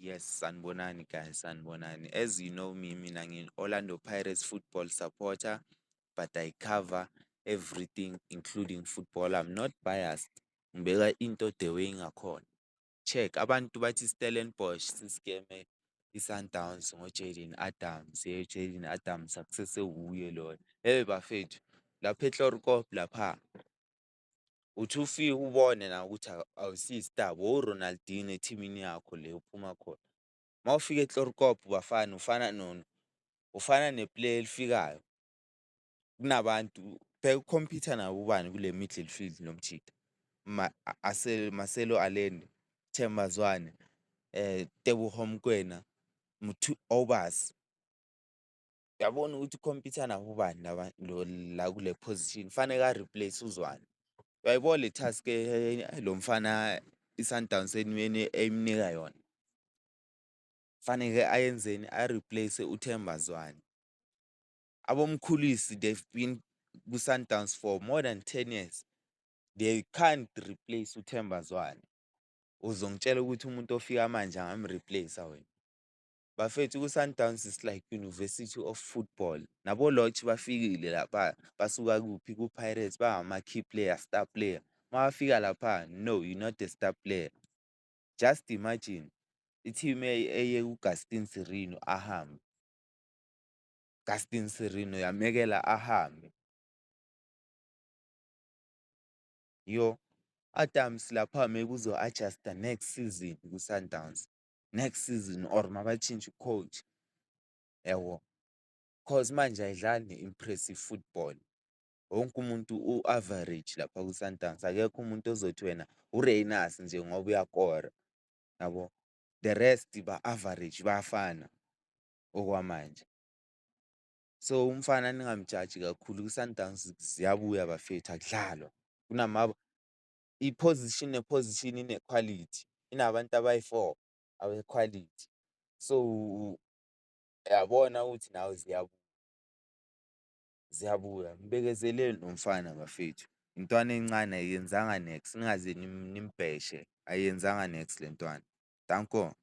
Yes, sanibonani guys, sanibonani. As you know me, mina ngi-Orlando Pirates football supporter, but I cover everything including football. I'm not biased. Ngibeka into the way ingakhona. Check, abantu bathi Stellenbosch siskeme i-Sundowns ngo-Jayden Adams. Jayden Adams akusese wuye loyo. Hey bafethu, lapha eKlorkop lapha uthi ufike ubone na ukuthi awusiyi-star, wo-Ronaldinho ethimini yakho le uphuma khona. Mawufika eKlorkop bafana ufana neplayer elifikayo kunabantu bekukhompyutha nabo ubani kule midfield nomtjhida. Marcelo Allende, Themba Zwane, Tebogo Mokoena, Motho Obasi. Uyabona ukuthi ukhompyutha nabo ubani la kule position, kufanele a-replace uZwane. Uyayibona le task lo mfana i-Sundowns emnika yona. Faneke ayenzeni, a-replace uThemba Zwane. Abomkhulisi, they've been ku-Sundowns for more than 10 years. They can't replace uThemba Zwane. Uzongitshela ukuthi umuntu ofika manje angamreplace-a wena. Bafethu ku-Sundowns is like University of Football. Nabo Lorch bafikile lapha basuka kuphi ku-Pirates bangama-key player, star player. Mawafika lapha, no, you're not a star player. Just imagine i-team eye uGustin Sirino ahambe. Gaston Sirino yamekela ahambe. Yo, Adams lapha maybe uzo-adjust-a next season ku-Sundowns. Next season or mabatshintshe u-coach. Yabo, cause manje ayidlali ne-impressive football. Wonke umuntu u-average lapha ku-Sundowns. Akekho umuntu ozothi wena uReynas nje ngoba uyakora. Yabo, the rest ba-average bayafana okwamanje. So umfana ningamjaji kakhulu ku-Sundowns ziyabuya bafethu akudlalwa. I-position ne-position ine-quality. Inabantu abayi-4 abe-quality. So uyabona ukuthi nawe ziyabuya. Mbekezeleni lo mfana bafethu. Intwana encane ayiyenzanga nex, ningaze nimbheshe. Ayiyenzanga nex le ntwana. Danko.